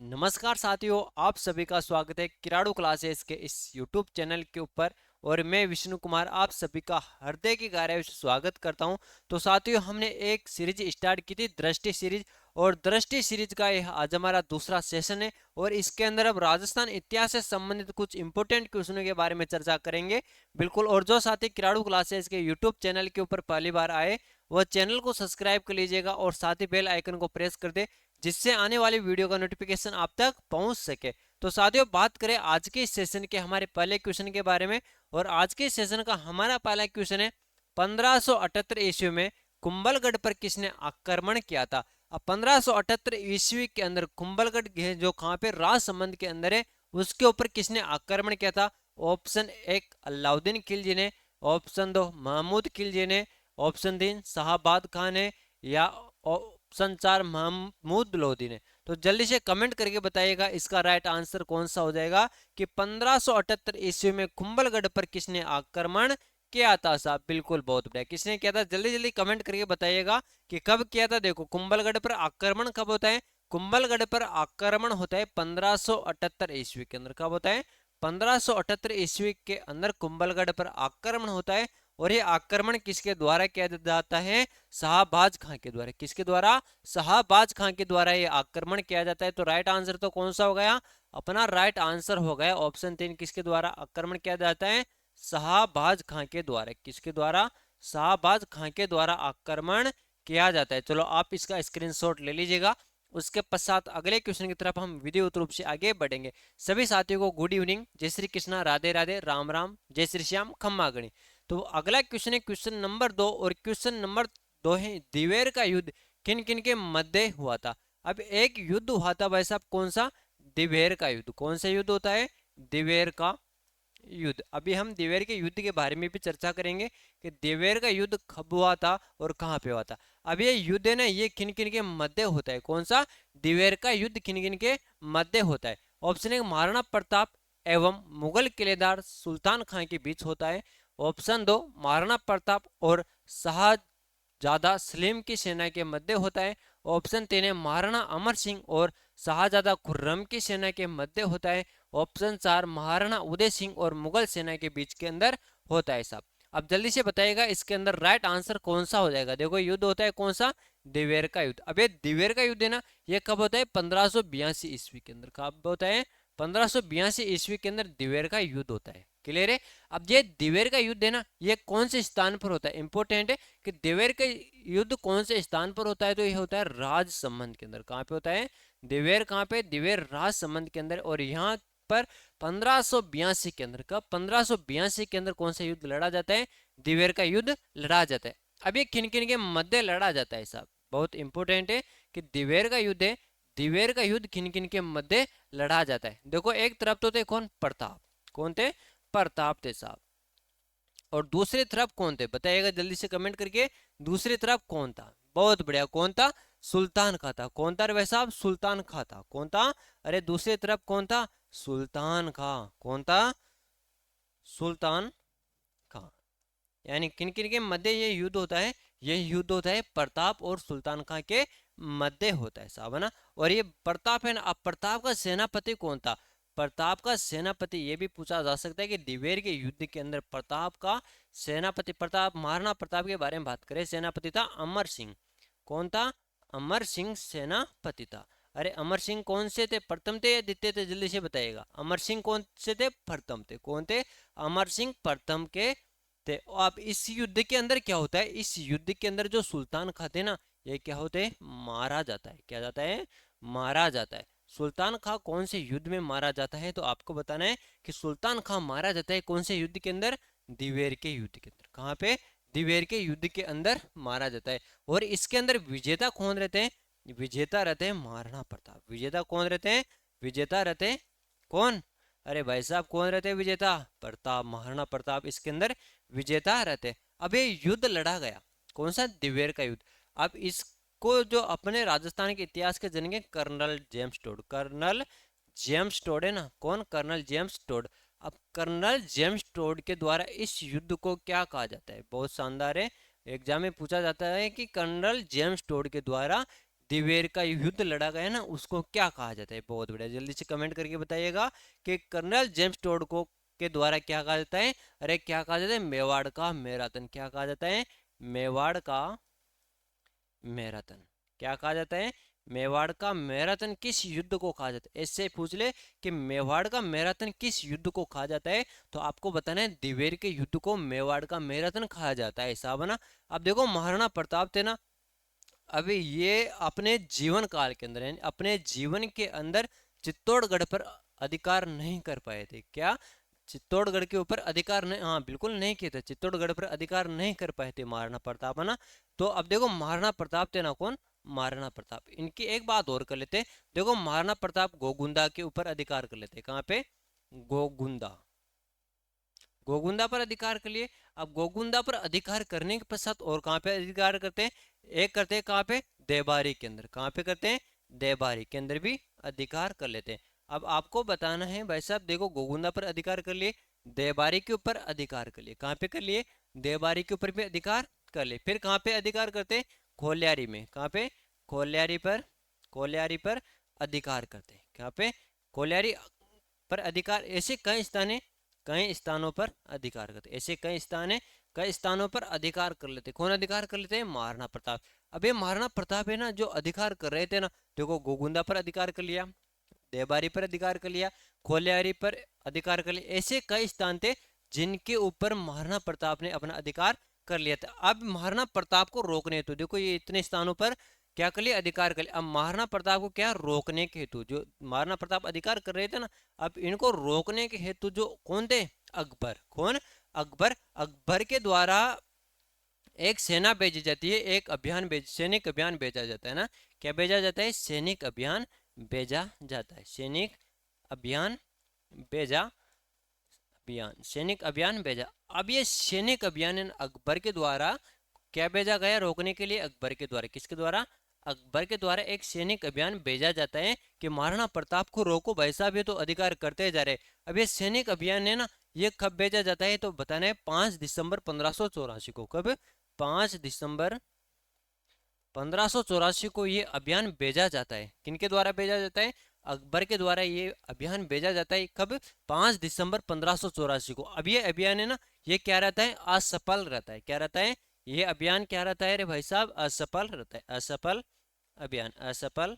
नमस्कार साथियों, आप सभी का स्वागत है किराड़ू क्लासेस के इस यूट्यूब चैनल के ऊपर। और मैं विष्णु कुमार आप सभी का हृदय की गहराई से स्वागत करता हूं। तो साथियों, हमने एक सीरीज स्टार्ट की थी, दृष्टि सीरीज। और दृष्टि सीरीज का यह आज हमारा दूसरा सेशन है। और इसके अंदर अब राजस्थान इतिहास से संबंधित कुछ इंपोर्टेंट क्वेश्चनों के बारे में चर्चा करेंगे। बिल्कुल। और जो साथी किराड़ू क्लासेस के यूट्यूब चैनल के ऊपर पहली बार आए, वह चैनल को सब्सक्राइब कर लीजिएगा और साथ ही बेल आइकन को प्रेस कर दे, जिससे आने वाली वीडियो का नोटिफिकेशन आप तक पहुंच सके। तो साथियों, बात करें आज के इस सेशन के हमारे पहले क्वेश्चन के बारे में। और आज के सेशन का हमारा पहला क्वेश्चन है, 1578 ईस्वी में कुंभलगढ़ पर किसने आक्रमण किया था। अब 1578 ईस्वी के अंदर कुंभलगढ़ जो कहाँ पे राजसमंद के अंदर है, उसके ऊपर किसने आक्रमण किया था। ऑप्शन एक अलाउद्दीन खिलजी ने, ऑप्शन दो महमूद खिलजी ने, ऑप्शन तीन शाहबाद खान है, या ऑप्शन चार महमूद लोधी ने। तो जल्दी से कमेंट करके बताइएगा इसका राइट आंसर कौन सा हो जाएगा कि 1578 ईस्वी में कुंभलगढ़ पर किसने आक्रमण किया था। साहब बिल्कुल, बहुत बढ़िया। किसने किया था, जल्दी जल्दी कमेंट करके बताइएगा कि कब किया था। देखो, कुंभलगढ़ पर आक्रमण कब होता है। कुंभलगढ़ पर आक्रमण होता है 1578 ईस्वी के अंदर। कब होता है, 1578 ईस्वी के अंदर कुंभलगढ़ पर आक्रमण होता है। और ये आक्रमण किसके द्वारा किया जाता है, शाहबाज खां के द्वारा। किसके द्वारा, शाहबाज खां के द्वारा ये आक्रमण किया जाता है। तो राइट आंसर तो कौन सा हो गया, अपना राइट आंसर हो गया ऑप्शन तीन। किसके द्वारा आक्रमण किया जाता है, शाहबाज खां के द्वारा। किसके द्वारा, शाहबाज खां के द्वारा आक्रमण किया जाता है। चलो, आप इसका स्क्रीनशॉट ले लीजिएगा। उसके पश्चात अगले क्वेश्चन की तरफ हम विधिवत रूप से आगे बढ़ेंगे। सभी साथियों को गुड इवनिंग, जय श्री कृष्णा, राधे राधे, राम राम, जय श्री श्याम, खम्मा गणी। तो अगला क्वेश्चन है क्वेश्चन नंबर 2। और क्वेश्चन नंबर 2 है, दिवेर का युद्ध किन किन के मध्य हुआ था। अब एक युद्ध हुआ था भाई साहब, कौन सा, दिवेर का युद्ध। कौन सा युद्ध होता है, दिवेर का युद्ध। अभी हम दिवेर के युद्ध के बारे में भी चर्चा करेंगे कि दिवेर का युद्ध कब हुआ था और कहाँ पे हुआ था। अब ये युद्ध है ना, ये किन किन के मध्य होता है। कौन सा, दिवेर का युद्ध किन किन के मध्य होता है। ऑप्शन एक महाराणा प्रताप एवं मुगल किलेदार सुल्तान खां के बीच होता है। ऑप्शन दो महाराणा प्रताप और शाहजादा सलीम की सेना के मध्य होता है। ऑप्शन तीन है महाराणा अमर सिंह और शाहजादा खुर्रम की सेना के मध्य होता है। ऑप्शन चार महाराणा उदय सिंह और मुगल सेना के बीच के अंदर होता है। साहब अब जल्दी से बताइएगा इसके अंदर राइट आंसर कौन सा हो जाएगा। देखो, युद्ध होता है कौन सा, दिवेर का युद्ध। अब ये दिवेर का युद्ध है ना, ये कब होता है, 1582 ईस्वी के अंदर। कब होता है, 1582 ईस्वी के अंदर दिवेर का युद्ध होता है। क्लियर है। अब ये दिवेर का युद्ध है ना, ये कौन से स्थान पर होता है, इंपॉर्टेंट है कि दिवेर का युद्ध कौन से स्थान पर होता है। तो ये होता है राजसमंद के अंदर। कहाँ पे होता है, दिवेर कहाँ पे, दिवेर राजसमंद के अंदर। और यहाँ पर 1582 के अंदर, कब, 1582 के अंदर कौन सा युद्ध लड़ा जाता है, दिवेर का युद्ध लड़ा जाता है। अब ये किन किन के मध्य लड़ा जाता है साहब, बहुत इंपॉर्टेंट है कि दिवेर का युद्ध है, दिवेर का युद्ध किन किन के मध्य लड़ा जाता है। देखो, एक तरफ तो थे कौन, प्रताप। कौन थे, प्रताप थे साहब। और दूसरी तरफ कौन थे, बताइएगा जल्दी से कमेंट करके, दूसरी तरफ कौन था। बहुत बढ़िया, कौन था, सुल्तान खां था। कौन था भाई साहब, सुल्तान खां था। कौन था, अरे दूसरी तरफ कौन था, सुल्तान खां। कौन था, सुल्तान खां। यानी किन किन के मध्य ये युद्ध होता है, ये युद्ध होता है प्रताप और सुल्तान खां के मध्य होता है साहब, है ना। और ये प्रताप है ना, अब प्रताप का सेनापति कौन था। प्रताप का सेनापति ये भी पूछा जा सकता है कि दिवेर के युद्ध के अंदर प्रताप का सेनापति, प्रताप महाराणा प्रताप के बारे में बात करें, सेनापति था अमर सिंह। कौन था, अमर सिंह सेनापति था। अरे अमर सिंह कौन से थे, प्रथम थे या द्वितीय थे, जल्दी से बताइएगा। अमर सिंह कौन से थे, प्रथम थे। कौन थे, अमर सिंह प्रथम के थे। अब इस युद्ध के अंदर क्या होता है, इस युद्ध के अंदर जो सुल्तान खां थे ना, ये क्या होते हैं, मारा जाता है। क्या जाता है, मारा जाता है। सुल्तान खां कौन से युद्ध में मारा जाता है, तो आपको बताना है कि सुल्तान खां मारा जाता है कौन से युद्ध के अंदर, दिवेर के युद्ध के अंदर। कहाँ पे, दिवेर के युद्ध के अंदर मारा जाता है। और इसके अंदर विजेता कौन रहते हैं, विजेता रहते हैं महाराणा प्रताप। विजेता कौन रहते हैं, विजेता रहते हैं कौन, अरे भाई साहब कौन रहते हैं विजेता, प्रताप, महाराणा प्रताप इसके अंदर विजेता रहते। अब ये युद्ध लड़ा गया, कौन सा, दिवेर का युद्ध। अब इसको जो अपने राजस्थान के इतिहास के जनेंगे colonel James Tod, colonel James Tod है ना, कौन, कर्नल जेम्स टोड। अब कर्नल जेम्स टोड के द्वारा इस युद्ध को क्या कहा जाता है, बहुत शानदार है, एग्जाम में पूछा जाता है कि कर्नल जेम्स टोड के द्वारा दिवेर का युद्ध लड़ा गया ना उसको क्या कहा जाता है? बहुत बढ़िया, जल्दी से कमेंट करके बताइएगा कि कर्नल जेम्स टोड को के द्वारा क्या कहा जाता है? अरे क्या कहा जाता है? मेवाड़ का मैराथन। क्या कहा जाता है? मेवाड़ का मैराथन। क्या कहा जाता है? मेवाड़ का मैराथन किस युद्ध को कहा जाता है? ऐसे पूछ ले कि मेवाड़ का मैराथन किस युद्ध को कहा जाता है, तो आपको बताना है दिवेर के युद्ध को मेवाड़ का मैराथन कहा जाता है, ऐसा बना। अब देखो महाराणा प्रताप थे ना, अभी ये अपने जीवन काल के अंदर यानी अपने जीवन के अंदर चित्तौड़गढ़ पर अधिकार नहीं कर पाए थे। क्या? चित्तौड़गढ़ के ऊपर अधिकार नहीं, हाँ बिल्कुल नहीं किए थे, चित्तौड़गढ़ पर अधिकार नहीं कर पाए थे महाराणा प्रताप, है ना। तो अब देखो महाराणा प्रताप थे ना, कौन? महाराणा प्रताप। इनकी एक बात और कर लेते, देखो महाराणा प्रताप गोगुंदा के ऊपर अधिकार कर लेते। कहाँ पे? गोगुंदा, गोगुंदा पर अधिकार कर लिए। अब गोगुंदा पर अधिकार करने के पश्चात और कहाँ पे अधिकार करते हैं? एक करते हैं कहाँ पे? देबारी के अंदर। कहाँ पे करते हैं? देबारी के अंदर भी अधिकार कर लेते हैं। अब आपको बताना है भाई साहब, देखो गोगुंदा पर अधिकार कर लिए, देबारी के ऊपर अधिकार कर लिए। कहाँ पे कर लिए? देबारी के ऊपर भी अधिकार कर लिए। फिर कहाँ पे अधिकार करते हैं? खोलियारी में। कहाँ पे? खोलियारी पर, खोलियारी पर अधिकार करते हैं। कहाँ पे? खोलियारी पर अधिकार। ऐसे कई स्थान है, कई स्थानों पर अधिकार करते, ऐसे कई स्थान है, कई स्थानों पर अधिकार कर लेते। कौन अधिकार कर लेते हैं? महाराणा प्रताप। अब ये महाराणा प्रताप है ना जो अधिकार कर रहे थे ना, देखो गोगुंदा पर अधिकार कर लिया, देबारी पर अधिकार कर लिया, खोलियारी पर अधिकार कर लिया, ऐसे कई स्थान थे जिनके ऊपर महाराणा प्रताप ने अपना अधिकार कर लिया था। अब महाराणा प्रताप को रोकने, तो देखो ये इतने स्थानों पर क्या कर लिया? अधिकार कर लिया। अब महाराणा प्रताप को क्या रोकने के हेतु, जो महाराणा प्रताप अधिकार कर रहे थे ना, अब इनको रोकने के हेतु जो कौन थे? अकबर। कौन? अकबर। अकबर के द्वारा एक सेना भेजी जाती है, एक अभियान सैनिक अभियान भेजा जाता है ना। क्या भेजा जाता है? सैनिक अभियान भेजा जाता है, सैनिक अभियान भेजा, अभियान, सैनिक अभियान भेजा। अब ये सैनिक अभियान अकबर के द्वारा क्या भेजा गया रोकने के लिए? अकबर के द्वारा। किसके द्वारा? अकबर के द्वारा एक सैनिक अभियान भेजा जाता है कि महाराणा प्रताप को रोको भाई साहब, ये तो अधिकार करते जा रहे। अब ये सैनिक अभियान है ना, ये कब भेजा जाता है? तो बताना है 5 दिसंबर 1584 को। कब? 5 दिसंबर 1584 को ये अभियान भेजा जाता है। किनके द्वारा भेजा जाता है? अकबर के द्वारा ये अभियान भेजा जाता है। कब? 5 दिसंबर 1584 को। अब ये अभियान है ना, ये क्या रहता है? असफल रहता है। क्या रहता है? ये अभियान क्या रहता है रे भाई साहब? असफल रहता है। असफल अभियान, असफल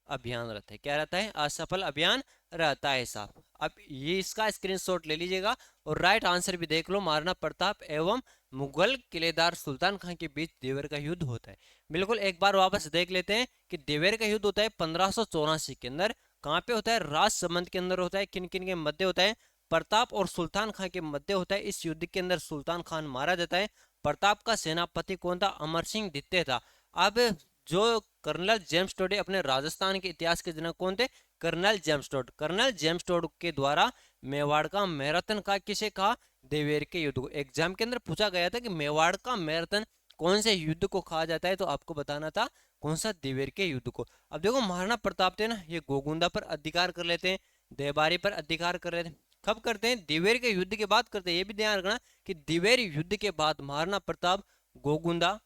अभियान रहता है। क्या रहता है? असफल अभियान रहता है साहब। अब ये इसका स्क्रीनशॉट ले लीजिएगा और राइट आंसर भी देख लो। महाराणा प्रताप एवं मुगल किलेदार सुल्तान खान के बीच देवर का युद्ध होता है। बिल्कुल एक बार वापस देख लेते हैं कि देवर का युद्ध होता है 1584 के अंदर। कहाँ पे होता है? राजसमंद के अंदर होता है। किन किन के मध्य होता है? प्रताप और सुल्तान खान के मध्य होता है। इस युद्ध के अंदर सुल्तान खान मारा जाता है। प्रताप का सेनापति कौन था? अमर सिंह द्वितीय था। अब जो कर्नल जेम्स टोड अपने राजस्थान के इतिहास के जनक कौन थे? Colonel James Tod. Colonel James Tod के द्वारा मेवाड़ का मैराथन का किसे कहा? देवेर के युद्ध को। एग्जाम के अंदर पूछा गया था कि मेवाड़ का मैराथन कौन से युद्ध को कहा जाता है, तो आपको बताना था कौन सा? देवेर के युद्ध को। अब देखो महाराणा प्रताप थे ना, ये गोगुंदा पर अधिकार कर लेते हैं, देबारी पर अधिकार कर लेते हैं। कब करते हैं? दिवेर के युद्ध के बाद करते हैं। ये भी ध्यान रखना कि दिवेर युद्ध के बाद महाराणा प्रताप गोगुंदा,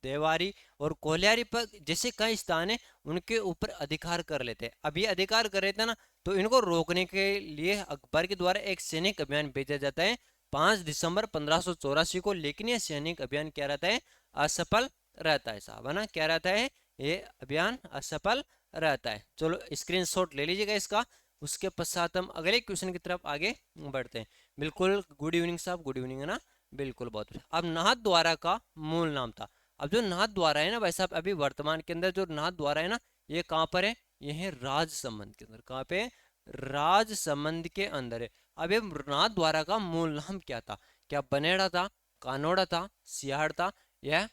देवारी और कोलियारी पर जैसे कई स्थान है उनके ऊपर अधिकार कर लेते हैं। अब ये अधिकार कर रहे थे ना, तो इनको रोकने के लिए अकबर के द्वारा एक सैनिक अभियान भेजा जाता है 5 दिसंबर 1584 को। लेकिन ये सैनिक अभियान क्या रहता है? असफल रहता है साहब, है ना। क्या रहता है? ये अभियान असफल रहता है। चलो स्क्रीनशॉट ले लीजिएगा इसका। उसके पश्चात हम अगले क्वेश्चन की तरफ आगे बढ़ते हैं। बिल्कुल गुड इवनिंग साहब, गुड इवनिंग, है ना। बिल्कुल बहुत बढ़िया। अब नाथद्वारा का मूल नाम था। अब जो नाथद्वारा है ना भाई साहब, अभी वर्तमान के अंदर जो नाथद्वारा है ना, ये कहाँ पर है? ये है राजसमंद के अंदर। कहाँ पे? राजसमंद के अंदर है। अब ये नाथद्वारा का मूल नाम क्या था? क्या बनेड़ा था, कानोड़ा था, सियाड़ था या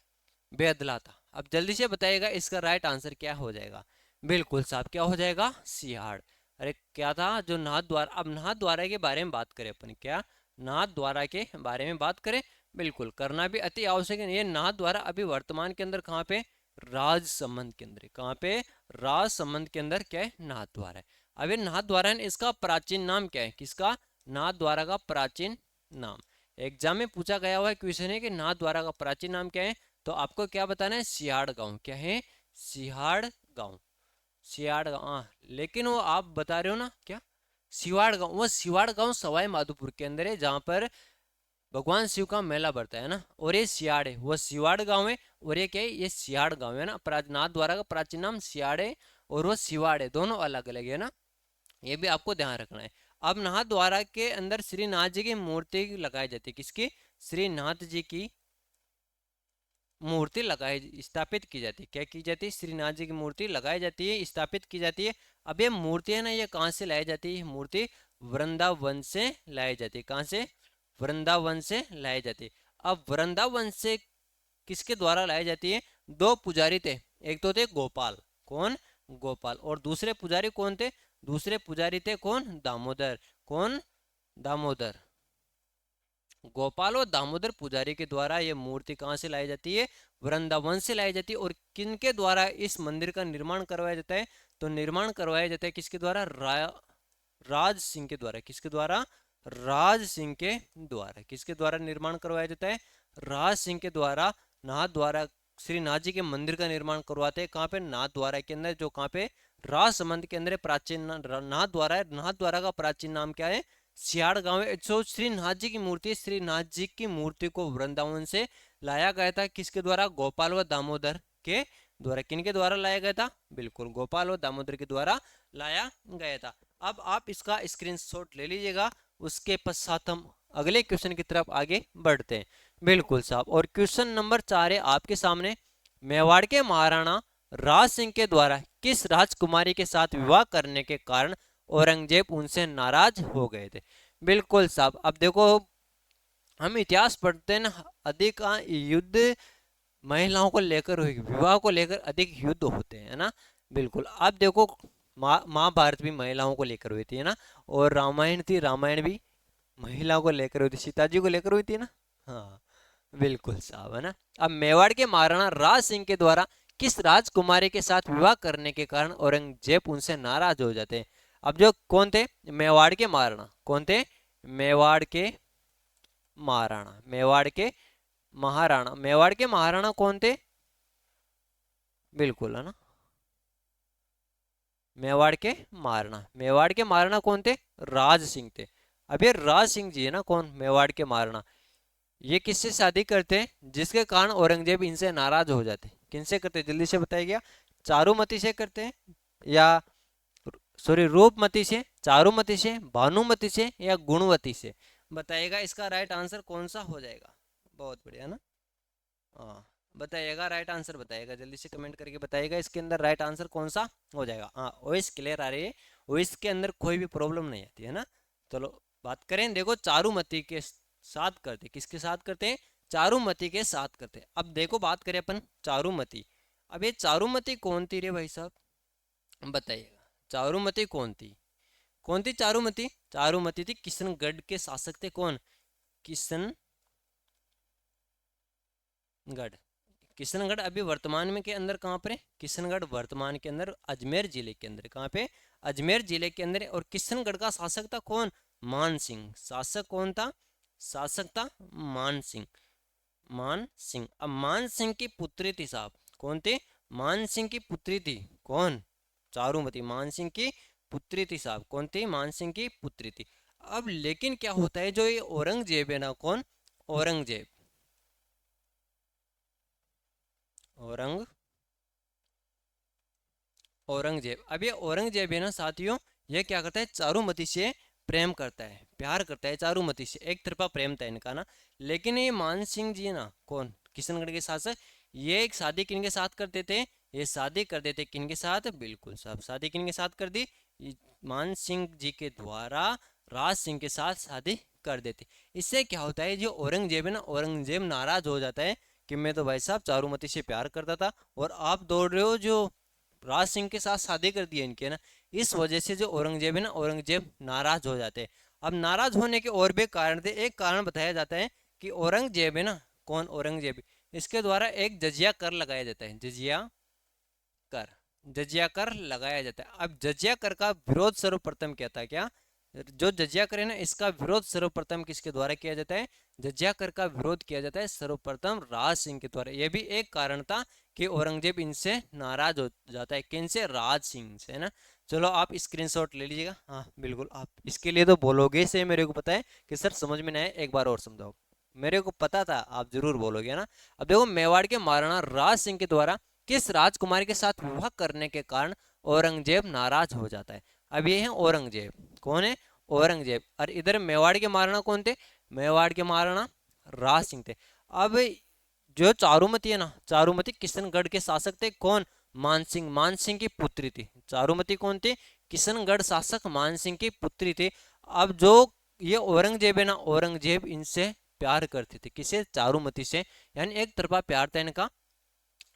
बेदला था? अब जल्दी से बताइएगा इसका राइट आंसर क्या हो जाएगा। बिल्कुल साहब, क्या हो जाएगा? सियाड़। अरे क्या था जो नाथद्वारा? अब नाथद्वारा के बारे में बात करें अपन, क्या नाथद्वारा के बारे में बात करें? बिल्कुल करना भी अति आवश्यक है। ये नाथद्वारा अभी वर्तमान के अंदर कहाँ पे? राजसमंद के अंदर। कहाँ पे? राजसमंद के अंदर क्या है? नाथद्वारा है। अब ये नाथद्वारा है, इसका प्राचीन नाम क्या है? किसका? नाथद्वारा का प्राचीन नाम। एग्जाम में पूछा गया हुआ क्वेश्चन है कि नाथद्वारा का प्राचीन नाम क्या है, तो आपको क्या बताना है? सियाड़ गांव। क्या है? सिहाड़ गांव, सियाड़ गांव, हाँ, लेकिन वो आप बता रहे हो ना क्या, सिवाड़ गांव, वो सिवाड़ गांव सवाई माधोपुर के अंदर है जहाँ पर भगवान शिव का मेला बढ़ता है ना। और ये सियाड़ है, वो सिवाड़ गांव है। और ये क्या है, ये सियाड़ गांव है ना। नाथ द्वारा का प्राचीन नाम सियाड़ है और वो सिवाड़ है, दोनों अलग अलग है ना, ये भी आपको ध्यान रखना है। अब नाथ द्वारा के अंदर श्रीनाथ जी की मूर्ति लगाई जाती है, किसकी, श्रीनाथ जी की मूर्ति लगाई स्थापित की जाती है। क्या की जाती है, श्रीनाथ जी की मूर्ति लगाई जाती है, स्थापित की जाती है। अब ये मूर्ति है ना, ये कहाँ से लाई जाती है, मूर्ति वृंदावन से लाई जाती है। कहाँ से, वृंदावन से लाई जाती है। अब वृंदावन से किसके द्वारा लाई जाती है, दो पुजारी थे, एक तो थे गोपाल, कौन, गोपाल, और दूसरे पुजारी कौन थे, दूसरे पुजारी थे कौन, दामोदर, कौन, दामोदर। गोपाल और दामोदर पुजारी के द्वारा ये मूर्ति कहाँ से लाई जाती है, वृंदावन से लाई जाती है। और किनके द्वारा इस मंदिर का निर्माण करवाया जाता है, तो निर्माण करवाया जाता है किसके द्वारा, राज सिंह के द्वारा। किसके द्वारा, राज सिंह के द्वारा। किसके द्वारा निर्माण करवाया जाता है, राज सिंह के द्वारा। नाथ द्वारा श्री नाथ जी के मंदिर का निर्माण करवाते हैं, कहाँ पे, नाथ द्वारा के अंदर, जो कहाँ पे, राजसमंद के अंदर। प्राचीन नाथ द्वारा है, नाथ द्वारा का प्राचीन नाम क्या है, सियाड़ गांव है। जो श्रीनाथ जी की मूर्ति, श्रीनाथ जी की मूर्ति को वृंदावन से लाया गया था, किसके द्वारा, गोपाल व दामोदर के द्वारा। किनके द्वारा लाया गया था, बिल्कुल गोपाल व दामोदर के द्वारा लाया गया था। अब आप इसका स्क्रीनशॉट ले लीजिएगा, उसके पश्चात हम अगले क्वेश्चन की तरफ आगे बढ़ते हैं। बिल्कुल साहब, और क्वेश्चन नंबर 4 है आपके सामने, मेवाड़ के महाराणा राज सिंह के द्वारा किस राजकुमारी के साथ विवाह करने के कारण औरंगजेब उनसे नाराज हो गए थे। बिल्कुल साहब, अब देखो हम इतिहास पढ़ते हैं ना, अधिक युद्ध महिलाओं को लेकर हुई, विवाह को लेकर अधिक युद्ध होते हैं ना। बिल्कुल, अब देखो महाभारत भी महिलाओं को लेकर हुई थी है ना, और रामायण थी, रामायण भी महिलाओं को लेकर हुई थी, सीता जी को लेकर हुई थी ना। हाँ, बिल्कुल साहब है ना। अब मेवाड़ के महाराणा राज सिंह के द्वारा किस राजकुमारी के साथ विवाह करने के कारण औरंगजेब उनसे नाराज हो जाते हैं। अब जो कौन थे, मेवाड़ के महाराणा, कौन थे, मेवाड़ के महाराणा, मेवाड़ के महाराणा, मेवाड़ के महाराणा कौन थे, बिल्कुल है ना, मेवाड़ के महाराणा, मेवाड़ के महाराणा कौन थे, राज सिंह थे। अब ये राज सिंह जी है ना, कौन, मेवाड़ के महाराणा, ये किससे शादी करते हैं जिसके कारण औरंगजेब इनसे नाराज हो जाते हैं। किनसे करते हैं, जल्दी से बताइएगा, चारुमती से करते हैं, या सॉरी रूपमती से, चारुमती से, भानुमती से, या गुणवती से। बताइएगा इसका राइट आंसर कौन सा हो जाएगा। बहुत बढ़िया ना, हाँ, बताइएगा राइट आंसर, बताइएगा जल्दी से कमेंट करके बताइएगा इसके अंदर राइट आंसर कौन सा हो जाएगा। हाँ, वॉइस क्लियर आ रही है, वॉइस के अंदर कोई भी प्रॉब्लम नहीं आती है ना। चलो बात करें, देखो चारुमती के साथ करते, किसके साथ करते हैं, चारुमती के साथ करते। अब देखो बात करें अपन चारुमती, अब ये चारुमती कौन थी रे भाई साहब, बताइएगा चारुमती कौन थी, कौन थी चारुमती, चारुमती थी किशनगढ़ के शासक थे, कौन, किशनगढ़। किशनगढ़ अभी वर्तमान में के अंदर कहाँ पर है, किशनगढ़ वर्तमान के अंदर अजमेर जिले के अंदर, कहाँ पे, अजमेर जिले के अंदर। और किशनगढ़ का शासक था कौन, मान सिंह, शासक कौन था, शासक था मान सिंह, मान सिंह। अब मान सिंह की पुत्री थी साहब, कौन थे, मान सिंह की पुत्री थी कौन, चारुमती, मान सिंह की पुत्री थी साहब, कौन थी, मान सिंह की पुत्री थी। अब लेकिन क्या होता है, जो ये औरंगजेब है ना, कौन, औरंगजेब, औरंग औरंगजेब, अब ये औरंगजेब है ना साथियों, ये क्या करता है, चारुमती से प्रेम करता है, प्यार करता है चारुमती से, एक तरफा प्रेम था इनका ना। लेकिन ये मान सिंह जी है ना, कौन, किशनगढ़ के शासक, ये एक शादी किनके साथ करते थे, ये शादी कर देते किनके साथ, बिल्कुल साहब, शादी किनके साथ कर दी, मान सिंह जी के द्वारा राज सिंह के साथ शादी कर देते। इससे क्या होता है, जो औरंगजेब है ना, औरंगजेब नाराज हो जाता है कि मैं तो भाई साहब चारुमती से प्यार करता था, और आप दौड़ रहे हो जो राज सिंह के साथ शादी कर दी है इनके ना। इस वजह से जो औरंगजेब है ना, औरंगजेब नाराज हो जाते हैं। अब नाराज होने के और भी कारण थे, एक कारण बताया जाता है कि औरंगजेब है ना, कौन, औरंगजेब, इसके द्वारा एक जजिया कर लगाया जाता है, जजिया कर, जजिया कर लगाया जाता है। अब जजिया कर का विरोध सर्वप्रथम किया था क्या, जो जजिया कर है ना, इसका विरोध सर्वप्रथम किसके द्वारा किया जाता है? जजिया कर का विरोध किया जाता है सर्वप्रथम राज सिंह के द्वारा। यह भी एक कारण था कि औरंगजेब इनसे नाराज हो जाता है। किनसे? राज सिंह से, है ना। चलो आप स्क्रीनशॉट ले लीजिएगा। हाँ बिल्कुल, आप इसके लिए तो बोलोगे से मेरे को पता है कि सर समझ में नहीं आया, एक बार और समझाओ। मेरे को पता था आप जरूर बोलोगे ना। अब देखो, मेवाड़ के महाराणा राज सिंह के द्वारा किस राजकुमारी के साथ विवाह करने के कारण औरंगजेब नाराज हो जाता है। अब ये है औरंगजेब, कौन है? औरंगजेब। और इधर मेवाड़ के महाराणा कौन थे? मेवाड़ के महाराणा राज सिंह थे। अब जो चारुमती है ना, चारुमती किशनगढ़ के शासक थे। कौन? मानसिंह, मानसिंह की पुत्री थी। चारुमती कौन थी? किशनगढ़ शासक मानसिंह की पुत्री थी। अब जो ये औरंगजेब है ना, औरंगजेब इनसे प्यार करते थे। किसे? चारुमती से, यानी एक तरफा प्यार था इनका।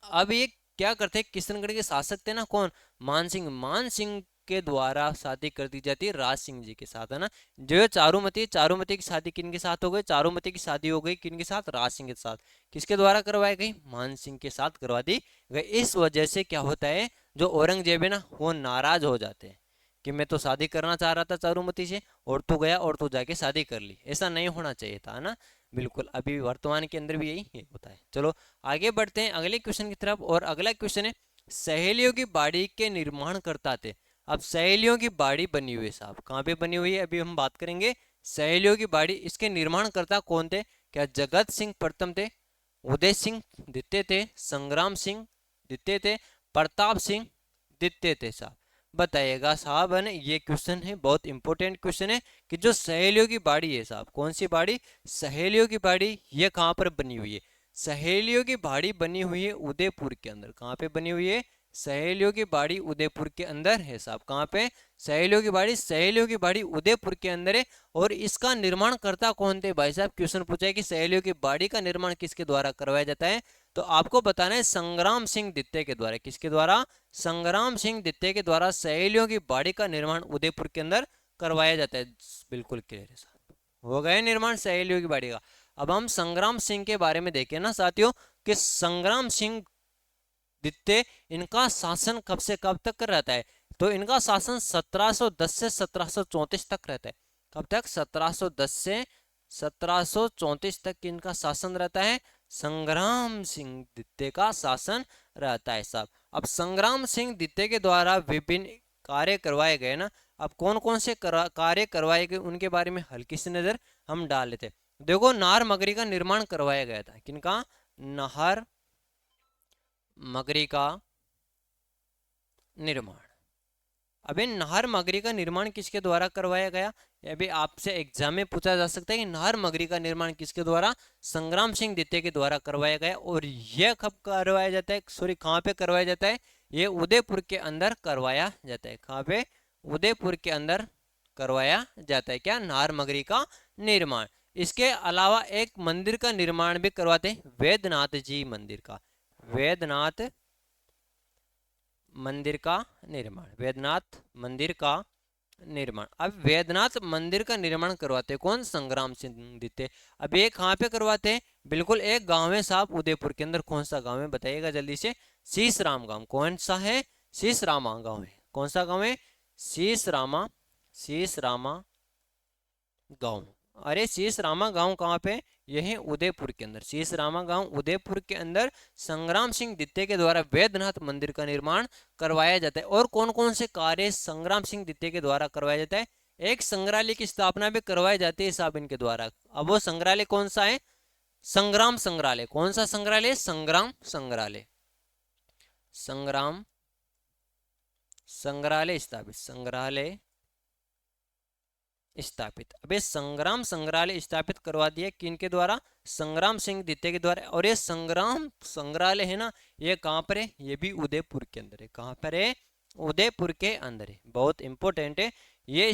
अब ये क्या करते? किशनगढ़ के शासक थे ना, कौन? मानसिंह, मानसिंह के द्वारा शादी कर दी जाती है राज सिंह जी के साथ, है ना। जो चारुमती, चारुमती की शादी किन के साथ हो गई? चारुमती की शादी हो गई किन के साथ? राज सिंह के साथ। किसके द्वारा करवाई गई? मान सिंह के साथ करवा दी गई। इस वजह से क्या होता है, जो औरंगजेब है ना, वो नाराज हो जाते हैं कि मैं तो शादी करना चाह रहा था चारुमती से, और तू गया और तू जाके शादी कर ली। ऐसा नहीं होना चाहिए था, है ना। बिल्कुल, अभी वर्तमान के अंदर भी यही होता है। चलो आगे बढ़ते हैं अगले क्वेश्चन की तरफ। और अगला क्वेश्चन है, सहेलियों की बाड़ी के निर्माण करता थे। अब सहेलियों की बाड़ी बनी हुई है साहब, कहाँ पे बनी हुई है अभी हम बात करेंगे। सहेलियों की बाड़ी, इसके निर्माण करता कौन थे? क्या जगत सिंह प्रथम थे, उदय सिंह द्वितीय थे, संग्राम सिंह द्वितीय थे, प्रताप सिंह द्वितीय थे साहब? बताइएगा साहब, है ना। ये क्वेश्चन है, बहुत इंपॉर्टेंट क्वेश्चन है कि जो सहेलियों की बाड़ी है साहब, कौन सी बाड़ी? सहेलियों की बाड़ी, ये कहाँ पर बनी हुई है? सहेलियों की बाड़ी बनी हुई है उदयपुर के अंदर। कहाँ पे बनी हुई है? सहेलियों की बाड़ी उदयपुर के अंदर है साहब। कहाँ पे? सहेलियों की बाड़ी, सहेलियों की बाड़ी उदयपुर के अंदर है। और इसका निर्माण करता कौन थे भाई साहब? क्वेश्चन पूछा है कि सहेलियों की बाड़ी का निर्माण किसके द्वारा करवाया जाता है, तो आपको बताना है संग्राम सिंह द्वितीय के द्वारा। किसके द्वारा? संग्राम सिंह द्वितीय के द्वारा सहेलियों की बाड़ी का निर्माण उदयपुर के अंदर करवाया जाता है। बिल्कुल क्लियर है साहब, हो गए निर्माण सहेलियों की बाड़ी का। अब हम संग्राम सिंह के बारे में देखें ना साथियों, कि संग्राम सिंह द्वितीय, इनका शासन कब से कब तक रहता है? तो इनका शासन 1710 से 1734 तक रहता है। कब तक? 1710 से 1734 तक इनका शासन रहता है। संग्राम सिंह द्वितीय का शासन रहता है साहब। अब संग्राम सिंह द्वितीय के द्वारा विभिन्न कार्य करवाए गए ना। अब कौन कौन से कार्य करवाए गए उनके बारे में हल्की सी नजर हम डाल लेते। देखो, नाहर मगरी का निर्माण करवाया गया था। किनका? नाहर मगरी का निर्माण। अबे, नाहर मगरी का निर्माण किसके द्वारा करवाया गया? अभी आपसे एग्जाम में पूछा जा सकता है कि नाहर मगरी का निर्माण किसके द्वारा? संग्राम सिंह द्वितीय के द्वारा करवाया गया। और यह कब करवाया जाता है? सॉरी, कहाँ पे करवाया जाता है? ये उदयपुर के अंदर करवाया जाता है। कहाँ पे? उदयपुर के अंदर करवाया जाता है। क्या? नाहर मगरी का निर्माण। इसके अलावा एक मंदिर का निर्माण भी करवाते हैं, वैद्यनाथ जी मंदिर का। वैद्यनाथ मंदिर का निर्माण, वैद्यनाथ मंदिर का निर्माण। अब वैद्यनाथ मंदिर का निर्माण करवाते कौन? संग्राम सिंह द्वितीय। अब ये कहाँ पे करवाते हैं? बिल्कुल एक गांव है साहब उदयपुर के अंदर। कौन सा गांव है बताइएगा जल्दी से? शीशराम गांव। कौन सा है? शीशरामा गांव है। कौन सा गांव है? शीशरामा, शीशरामा गांव। अरे शीशरामा गांव कहाँ पे? यही उदयपुर के अंदर। शीशरामा गांव उदयपुर के अंदर संग्राम सिंह द्वितीय के द्वारा वैद्यनाथ मंदिर का निर्माण करवाया जाता है। और कौन कौन से कार्य संग्राम सिंह द्वितीय के द्वारा करवाया जाता है? एक संग्रहालय की स्थापना भी करवाई जाती है साहब इनके द्वारा। अब वो संग्रहालय कौन सा है? संग्राम संग्रहालय। कौन सा संग्रहालय? संग्राम संग्रहालय। संग्राम संग्रहालय स्थापित, संग्रहालय स्थापित। अब ये संग्राम संग्रहालय स्थापित करवा दिया किनके द्वारा? संग्राम सिंह द्वितीय के द्वारा। और ये संग्राम संग्रहालय है ना, ये कहाँ पर है? ये भी उदयपुर के अंदर है। कहाँ पर है? उदयपुर के अंदर है। बहुत इंपॉर्टेंट है। ये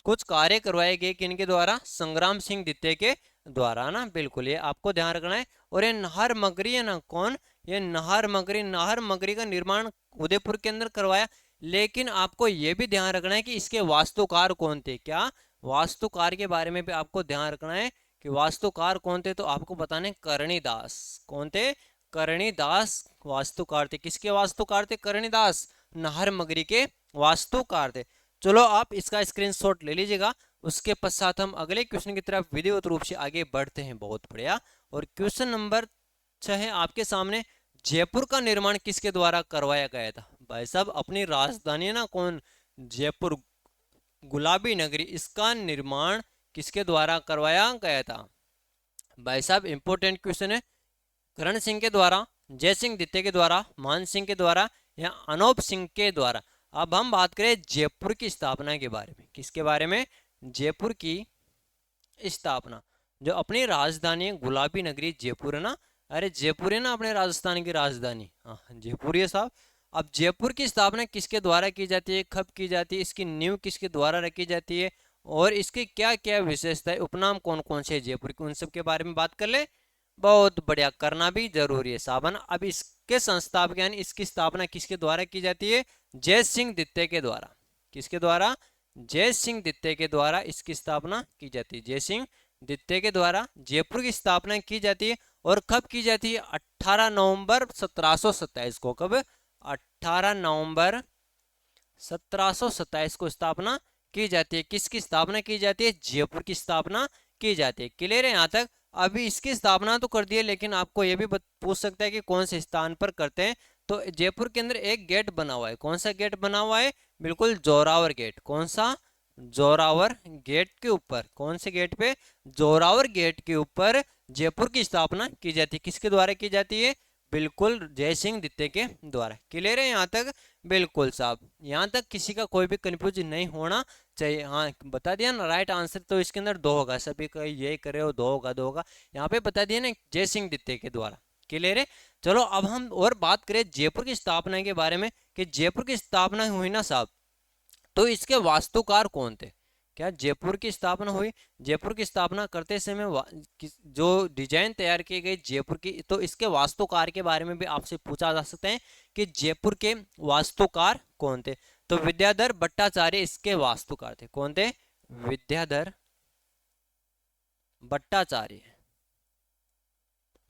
कुछ कार्य करवाए गए किनके द्वारा? संग्राम सिंह द्वितीय के द्वारा ना। बिल्कुल, ये आपको ध्यान रखना है। और ये नाहर मगरी है ना, कौन? ये नाहर मगरी, नाहर मगरी का निर्माण उदयपुर के अंदर करवाया। लेकिन आपको यह भी ध्यान रखना है कि इसके वास्तुकार कौन थे। क्या? वास्तुकार के बारे में भी आपको ध्यान रखना है कि वास्तुकार कौन थे। तो आपको बताने करणीदास। कौन थे? करणीदास वास्तुकार थे। किसके वास्तुकार थे? करणीदास, नाहर मगरी के वास्तुकार थे। चलो आप इसका स्क्रीनशॉट ले लीजिएगा। उसके पश्चात हम अगले क्वेश्चन की तरफ विधिवत रूप से आगे बढ़ते हैं। बहुत बढ़िया। और क्वेश्चन नंबर 6 है आपके सामने, जयपुर का निर्माण किसके द्वारा करवाया गया था? भाई साहब अपनी राजधानी ना कौन, जयपुर गुलाबी नगरी, इसका निर्माण किसके द्वारा करवाया गया था? भाई साहब इंपॉर्टेंट क्वेश्चन है। करण सिंह के द्वारा, जय सिंह द्वितीय के द्वारा, मान सिंह के द्वारा या अनूप सिंह के द्वारा? अब हम बात करें जयपुर की स्थापना के बारे में। किसके बारे में? जयपुर की स्थापना। जो अपनी राजधानी है गुलाबी नगरी जयपुर है ना, अरे जयपुर है ना अपने राजस्थान की राजधानी, हाँ जयपुर है साहब। अब जयपुर की स्थापना किसके द्वारा की जाती है, कब की जाती है, इसकी नींव किसके द्वारा रखी जाती है, और इसकी क्या क्या विशेषता है, उपनाम कौन कौन से जयपुर के, उन सब के बारे में बात कर ले। बहुत बढ़िया, करना भी जरूरी है सावन। अब इसके संस्थापक यानी इसकी स्थापना किसके द्वारा की जाती है? जय सिंह द्वितीय के द्वारा। किसके द्वारा? जय सिंह द्वितीय के द्वारा इसकी स्थापना की जाती है। जय सिंह द्वितीय के द्वारा जयपुर की स्थापना की जाती है। और कब की जाती है? 18 नवंबर 1727 को। कब? 18 नवंबर 1727 को स्थापना की जाती है। किसकी स्थापना की जाती है? जयपुर की स्थापना की जाती है। क्लियर है यहाँ तक? अभी इसकी स्थापना तो कर दी है, लेकिन आपको यह भी पूछ सकता है कि कौन से स्थान पर करते हैं। तो जयपुर के अंदर एक गेट बना हुआ है। कौन सा गेट बना हुआ है? बिल्कुल जोरावर गेट। कौन सा? जोरावर गेट के ऊपर। कौन से गेट पे? जोरावर गेट के ऊपर जयपुर की स्थापना की जाती है। किसके द्वारा की जाती है? बिल्कुल जय सिंह द्वितीय के द्वारा। क्लियर है यहाँ तक? बिल्कुल साहब, यहाँ तक किसी का कोई भी कंफ्यूजन नहीं होना चाहिए। हाँ बता दिया ना राइट आंसर, तो इसके अंदर दो होगा। सभी का ये करे हो, दो होगा, दो होगा। यहाँ पे बता दिया ना जय सिंह द्वितीय के द्वारा। क्लियर है? चलो अब हम और बात करें जयपुर की स्थापना के बारे में, कि जयपुर की स्थापना हुई ना साहब, तो इसके वास्तुकार कौन थे? क्या जयपुर की स्थापना हुई? जयपुर की स्थापना करते समय जो डिजाइन तैयार की गई जयपुर की, तो इसके वास्तुकार के बारे में भी आपसे पूछा जा सकता है कि जयपुर के वास्तुकार कौन थे। तो विद्याधर भट्टाचार्य इसके वास्तुकार थे। कौन थे? विद्याधर भट्टाचार्य।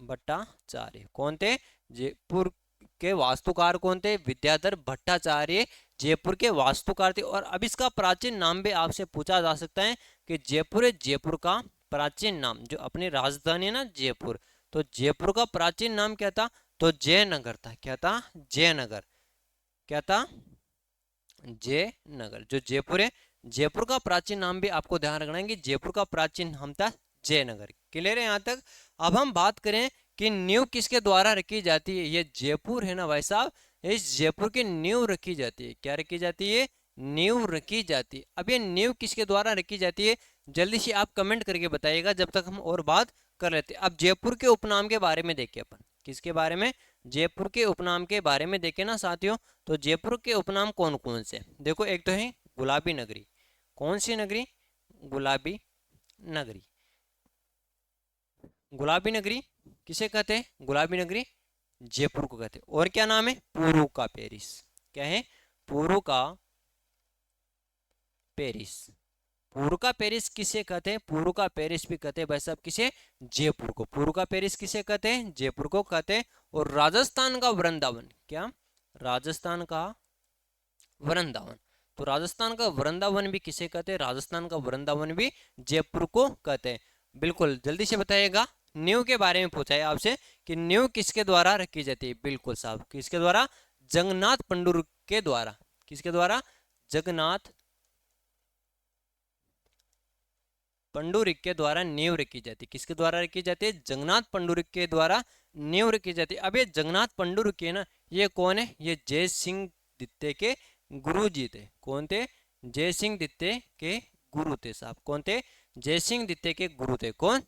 भट्टाचार्य कौन थे? जयपुर के वास्तुकार कौन थे? विद्याधर भट्टाचार्य जयपुर के वास्तुकार थे। और अब इसका प्राचीन नाम भी आपसे पूछा जा सकता है कि जयपुर है, जयपुर का प्राचीन नाम, जो अपनी राजधानी है ना जयपुर, तो जयपुर का प्राचीन नाम क्या था? तो जयनगर था। क्या था? जयनगर। क्या था? जयनगर। जो जयपुर है, जयपुर का प्राचीन नाम भी आपको ध्यान रखना है कि जयपुर का प्राचीन नाम था जयनगर। क्लियर है यहाँ तक? अब हम बात करें कि नींव किसके द्वारा रखी जाती है। ये जयपुर है ना भाई साहब, इस जयपुर की नींव रखी जाती है। क्या रखी जाती है? नींव रखी जाती है। अब ये नींव किसके द्वारा रखी जाती है, जल्दी से आप कमेंट करके बताइएगा, जब तक हम और बात कर लेते हैं। अब जयपुर के उपनाम के बारे में देखिए अपन। किसके बारे में? जयपुर के उपनाम के बारे में देखे ना साथियों। तो जयपुर के उपनाम कौन कौन से? देखो एक तो है गुलाबी नगरी। कौन सी नगरी? गुलाबी नगरी। गुलाबी नगरी किसे कहते हैं? गुलाबी नगरी जयपुर को कहते हैं। और क्या नाम है? पूर्व का पेरिस। क्या है? पूर्व का पेरिस। पूर्व का पेरिस किसे कहते हैं? पूर्व का पेरिस भी कहते हैं भाई साहब किसे? जयपुर को। पूर्व का पेरिस किसे कहते हैं? जयपुर को कहते हैं। और राजस्थान का वृंदावन। क्या? राजस्थान का वृंदावन। तो राजस्थान का वृंदावन भी किसे कहते हैं? राजस्थान का वृंदावन भी जयपुर को कहते हैं। बिल्कुल जल्दी से बताइएगा। नींव के बारे में पूछा है आपसे कि नींव किसके द्वारा रखी जाती है। बिल्कुल साहब किसके द्वारा? जगन्नाथ पंडुर के द्वारा। किसके द्वारा? जगन्नाथ पंडुरिक के द्वारा नींव रखी जाती है। किसके द्वारा रखी जाती है? जगन्नाथ पंडुरिक के द्वारा नींव रखी जाती है। अब ये जगन्नाथ पंडुरिक है ना, ये कौन है? ये जय सिंह द्वितीय के गुरु जी थे। कौन थे? जय सिंह द्वितीय के गुरु थे साहब। कौन थे? जय सिंह द्वितीय के गुरु थे। कौन?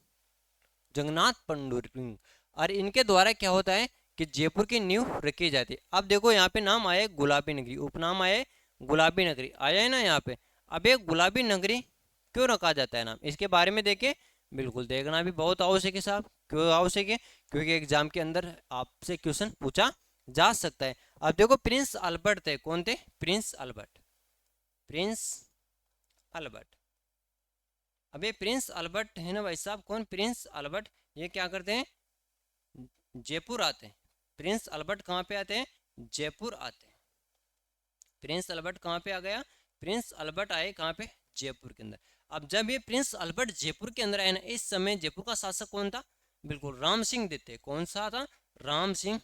जगन्नाथ पंडुरिक। और इनके द्वारा क्या होता है कि जयपुर की नींव रखी जाती है। अब देखो यहाँ पे नाम आए गुलाबी नगरी, उपनाम आए गुलाबी नगरी, आया है ना यहाँ पे। अब ये गुलाबी नगरी क्यों रखा जाता है नाम, इसके बारे में देखें। बिल्कुल देखना भी बहुत आवश्यक है साहब। क्यों आवश्यक है? क्योंकि एग्जाम के अंदर आपसे क्वेश्चन पूछा जा सकता है। अब देखो प्रिंस अल्बर्ट थे। कौन थे? Prince Albert. Prince Albert. अब ये प्रिंस अल्बर्ट है ना भाई साहब, कौन? Prince Albert. ये क्या करते हैं? जयपुर आते हैं। प्रिंस अल्बर्ट कहाँ पे आते हैं? जयपुर आते हैं। प्रिंस अल्बर्ट कहाँ पे आ गया? प्रिंस अल्बर्ट आए कहाँ पे, जयपुर के अंदर। अब जब ये प्रिंस अल्बर्ट जयपुर के अंदर आए ना, इस समय जयपुर का शासक कौन था, बिल्कुल राम सिंह द्वितीय। कौन सा था, राम सिंह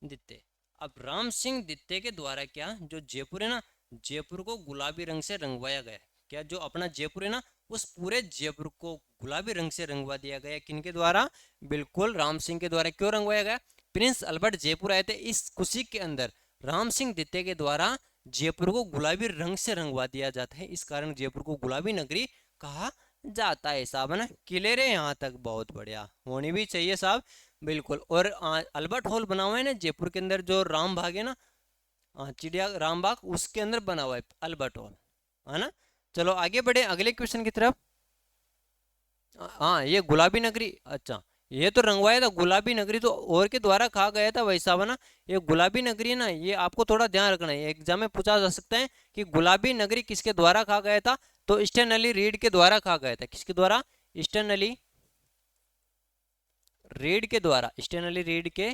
द्वितीय। अब राम सिंह द्वितीय के द्वारा क्या, जो जयपुर है ना, जयपुर को गुलाबी रंग से रंगवाया गया। क्या जो अपना जयपुर है ना, उस पूरे जयपुर को गुलाबी रंग से रंगवा दिया गया। किनके द्वारा, बिल्कुल राम सिंह के द्वारा। क्यों रंगवाया गया, प्रिंस अल्बर्ट जयपुर आए थे, इस खुशी के अंदर राम सिंह द्वितीय के द्वारा जयपुर को गुलाबी रंग से रंगवा दिया जाता है। इस कारण जयपुर को गुलाबी नगरी कहा जाता है साहब, है ना। क्लियर है यहाँ तक, बहुत बढ़िया, होनी भी चाहिए साहब, बिल्कुल। और अल्बर्ट हॉल बना हुआ है ना जयपुर के अंदर, जो राम बाग है ना, चिड़िया राम बाग, उसके अंदर बना हुआ है अल्बर्ट हॉल, है ना। चलो आगे बढ़े अगले क्वेश्चन की तरफ। हाँ ये गुलाबी नगरी, अच्छा ये तो रंगवाया था गुलाबी नगरी, तो और के द्वारा कहा गया था वैसा बना। ये गुलाबी नगरी है ना, ये आपको थोड़ा ध्यान रखना है, एग्जाम में पूछा जा सकता है कि गुलाबी नगरी किसके द्वारा कहा गया था। तो स्टैनली रीड के द्वारा कहा गया था। किसके द्वारा, स्टैनली रीड के द्वारा, स्टैनली रीड के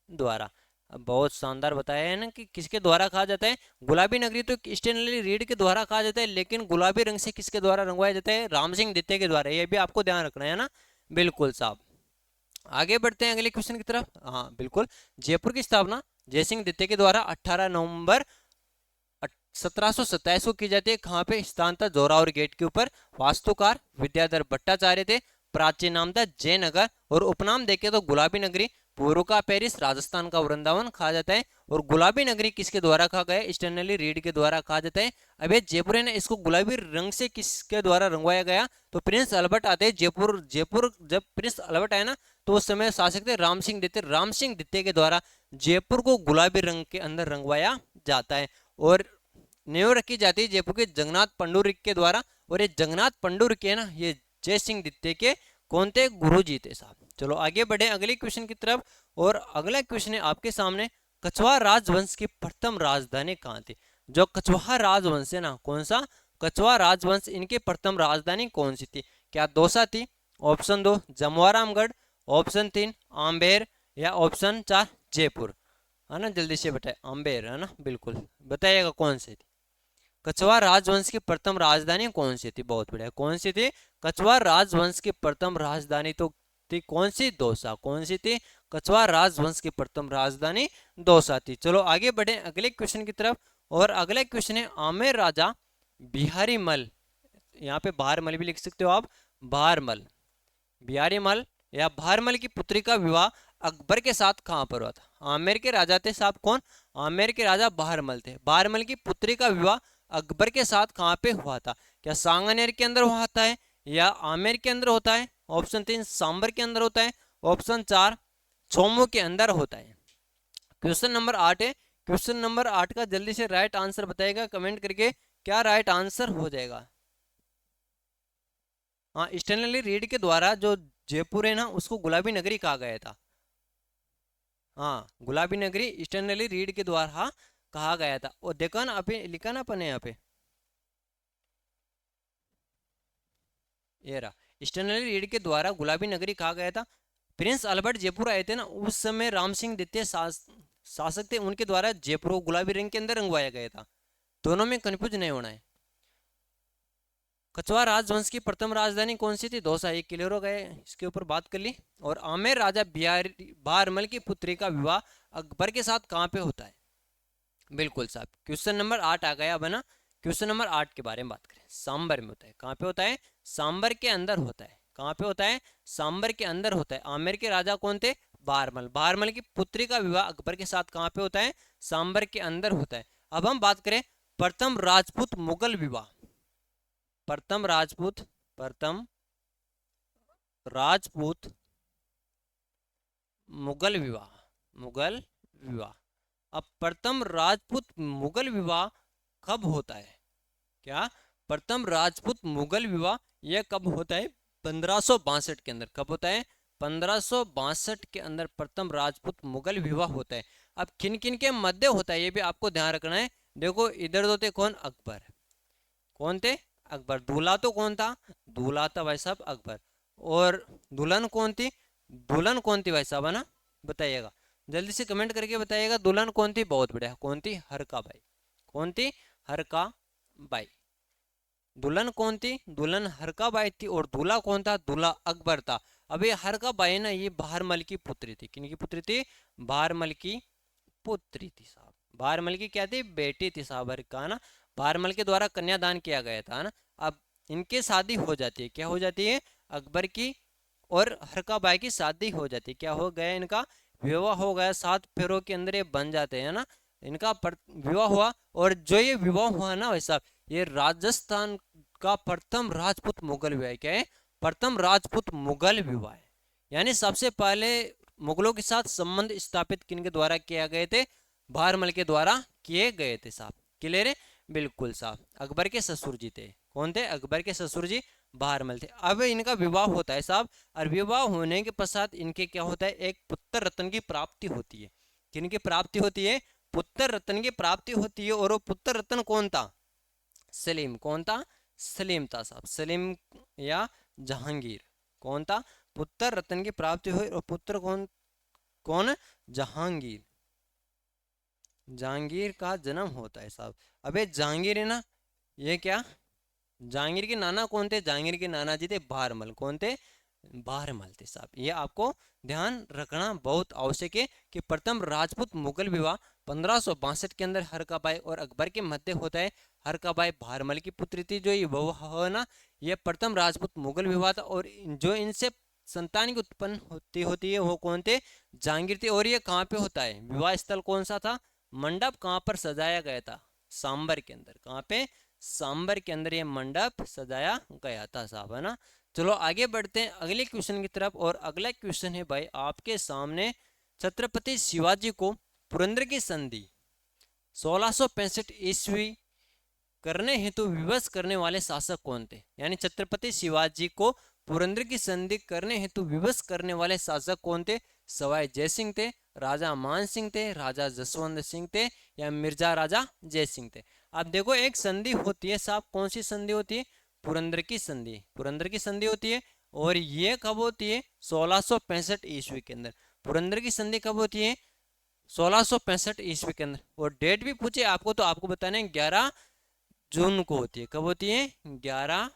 द्वारा। अब बहुत शानदार बताया है ना कि किसके द्वारा कहा जाता है। गुलाबी नगरी तो स्टैनली रीड के द्वारा कहा जाता है, लेकिन गुलाबी रंग से किसके द्वारा रंगवाया जाता है, राम सिंह द्वितीय के द्वारा। ये भी आपको ध्यान रखना है ना, बिल्कुल साहब। आगे बढ़ते हैं अगले क्वेश्चन की तरफ। हाँ बिल्कुल, जयपुर की स्थापना जयसिंह द्वितीय के द्वारा 18 नवंबर 1727 को की जाती है। कहाँ पे, स्थान था जोरावर गेट के ऊपर। वास्तुकार विद्याधर भट्टाचार्य थे। प्राचीन नाम था जयनगर, और उपनाम देखे तो गुलाबी नगरी, पूर्व का पेरिस, राजस्थान का वृंदावन कहा जाता है। और गुलाबी नगरी किसके द्वारा कहा गया, स्टैनली रीड के द्वारा कहा जाता है। अब ये जयपुर है ना, इसको गुलाबी रंग से किसके द्वारा रंगवाया गया, तो प्रिंस अल्बर्ट आते हैं जयपुर। जयपुर जब प्रिंस अल्बर्ट आए ना, तो उस समय शासक थे राम सिंह द्वितीय। राम सिंह द्वितीय के द्वारा जयपुर को गुलाबी रंग के अंदर रंगवाया जाता है। और नींव रखी जाती है जयपुर के जगन्नाथ पंडुरिक के द्वारा। और ये जगन्नाथ पंडुरिक है ना, ये जय सिंह द्वितीय के कौन थे, गुरु जी थे साहब। चलो आगे बढ़े अगले क्वेश्चन की तरफ। और अगला क्वेश्चन है आपके सामने, कछवाहा राजवंश की प्रथम राजधानी कहाँ थी। जो कछवाहा राजवंश है ना, कौन सा, कछवाहा राजवंश, इनकी प्रथम राजधानी कौन सी थी। क्या दौसा थी, ऑप्शन 2 जमवारामगढ़, ऑप्शन 3 आम्बेर, या ऑप्शन 4 जयपुर, है ना। जल्दी से बताए, आम्बेर है ना, बिल्कुल बताइएगा कौन सी थी। कछवाहा राजवंश की प्रथम राजधानी कौन सी थी, बहुत बढ़िया, कौन सी थी, कछवाहा राजवंश की प्रथम राजधानी तो थी कौन सी, दौसा। कौन सी थी, कछवाहा राजवंश की प्रथम राजधानी दौसा थी। चलो आगे बढ़े अगले क्वेश्चन की तरफ। और अगला क्वेश्चन है, आमेर राजा बिहारी मल, यहाँ पे बहारमल भी लिख सकते हो आप, बहारमल, बिहारी मल या बहारमल की पुत्री का विवाह अकबर के साथ कहाँ पर हुआ था। आमेर के राजा थे साहब कौन, आमेर के राजा बहारमल थे। बहारमल की पुत्री का विवाह अकबर के साथ कहाँ पे हुआ था। क्या सांगनेर के अंदर हुआ था है, या आमेर के अंदर होता है, ऑप्शन 3 सांबर के अंदर होता है, ऑप्शन 4 छोमू के अंदर होता है। क्वेश्चन नंबर 8 है। क्वेश्चन नंबर 8 का जल्दी से राइट आंसर बताएगा कमेंट करके, क्या राइट आंसर हो जाएगा। हाँ स्टैनली रीड के द्वारा जो जयपुर है ना, उसको गुलाबी नगरी कहा गया था। हाँ गुलाबी नगरी स्टैनली रीड के द्वारा कहा गया था। और देखो ना अभी लिखा ना अपने यहाँ पे, ये रहा, स्टैनली रीड के द्वारा गुलाबी नगरी कहा गया था। प्रिंस अल्बर्ट जयपुर आए थे ना, उस समय राम सिंह द्वितीय शासक थे, उनके द्वारा जयपुर को गुलाबी रंग के अंदर रंगवाया गया था। दोनों में कंफ्यूज नहीं होना है। कछवाहा राजवंश की प्रथम राजधानी कौन सी थी, दौसा, एक क्लियर हो गए, इसके ऊपर बात कर ली। और आमेर राजा बिहारी बहारमल की पुत्री का विवाह अकबर के साथ कहाँ पे होता है, बिल्कुल साहब क्वेश्चन नंबर 8 आ गया बना। क्वेश्चन नंबर 8 के बारे में बात करें, सांबर में होता है। कहाँ पे होता है, सांबर के अंदर होता है। कहाँ पे होता है, सांबर के अंदर होता है। आमेर के राजा कौन थे, बहारमल। बहारमल की पुत्री का विवाह अकबर के साथ कहाँ पे होता है, सांबर के अंदर होता है। अब हम बात करें प्रथम राजपूत मुगल विवाह, प्रथम राजपूत, प्रथम राजपूत मुगल विवाह, मुगल विवाह। अब प्रथम राजपूत मुगल विवाह कब होता है, क्या प्रथम राजपूत मुगल विवाह यह कब होता है, 1562 के अंदर। कब होता है, 1562 के अंदर प्रथम राजपूत मुगल विवाह होता है। अब किन किन के मध्य होता है ये भी आपको ध्यान रखना है। देखो इधर तो थे कौन, अकबर, कौन थे, अकबर। दूल्हा तो कौन था, दूल्हा था भाई साहब अकबर। और दुल्हन कौन थी, दुल्हन कौन थी भाई साहब, है ना, बताइएगा जल्दी से कमेंट करके बताइएगा दुल्हन कौन थी, बहुत बढ़िया, कौन थी, हरका भाई, कौन थी, हरकाबाई। दुल्हन कौन थी? दुल्हन हरकाबाई थी। और दूल्हा कौन था? दूल्हा अकबर था। अब ये हरकाबाई ना ये बहारमल की पुत्री थी। किन की पुत्री थी? बहारमल की पुत्री थी साहब। बहारमल की क्या थी? बेटी थी साहब हरका ना। बहारमल के द्वारा कन्यादान किया गया था ना। अब इनकी शादी हो जाती है। क्या हो जाती है? अकबर की और हरकाबाई की शादी हो जाती है। क्या हो गया? इनका विवाह हो गया। 7 फेरों के अंदर ये बन जाते हैं ना। इनका विवाह हुआ। और जो ये विवाह हुआ ना भाई साहब, ये राजस्थान का प्रथम राजपूत मुगल विवाह। क्या है? प्रथम राजपूत मुगल विवाह है। यानी सबसे पहले मुगलों के साथ संबंध स्थापित किनके द्वारा किया गए थे? बहारमल के द्वारा किए गए थे साहब। क्लियर है? बिल्कुल साहब। अकबर के ससुर जी थे। कौन थे? अकबर के ससुर जी बहारमल थे। अब इनका विवाह होता है साहब। और विवाह होने के पश्चात इनके क्या होता है? एक पुत्र रत्न की प्राप्ति होती है। किनकी प्राप्ति होती है? पुत्र रत्न की प्राप्ति होती है। और वो पुत्र रत्न कौन था? सलीम। कौन था? सलीम था साहब। सलीम या जहांगीर। कौन था? पुत्र रत्न की प्राप्ति हुई। और पुत्र कौन? कौन? जहांगीर। जहांगीर का जन्म होता है साहब। अबे जहांगीर है ना, ये क्या? जहांगीर के नाना कौन थे? जहांगीर के नाना जी थे बहारमल। कौन थे? बहारमल थे साहब। ये आपको ध्यान रखना बहुत आवश्यक है कि प्रथम राजपूत मुगल विवाह 1562 के अंदर हरकाबाई और अकबर के मध्य होता है। हरकाबाई बहारमल की पुत्री थी। जो ये विवाह हो ना, ये प्रथम राजपूत मुगल विवाह था। और जो इनसे संतान की उत्पन्न होती है वो कौन थे? जहांगीर थे। और ये कहाँ पे होता है? विवाह स्थल कौन सा था? मंडप कहाँ पर सजाया गया था? सांबर के अंदर। कहाँ पे? सांबर के अंदर ये मंडप सजाया गया था साहब, है ना। चलो आगे बढ़ते हैं अगले क्वेश्चन की तरफ। और अगला क्वेश्चन है भाई आपके सामने, छत्रपति शिवाजी को पुरंदर की संधि 1665 ईस्वी करने हेतु विवश करने वाले शासक कौन थे? यानी छत्रपति शिवाजी को पुरंदर की संधि करने हेतु विवश करने वाले शासक कौन थे? सवाई जयसिंह थे, राजा मान सिंह थे, राजा जसवंत सिंह थे, या मिर्जा राजा जय सिंह थे। अब देखो एक संधि होती है साहब। कौन सी संधि होती है? पुरंदर की संधि। पुरंदर की संधि होती है। और ये कब होती है? 1665 ईस्वी के अंदर। पुरंदर की संधि कब होती है? 1665 ईस्वी के अंदर। और डेट भी पूछे आपको तो आपको बताना है 11 जून को होती है। कब होती है? 11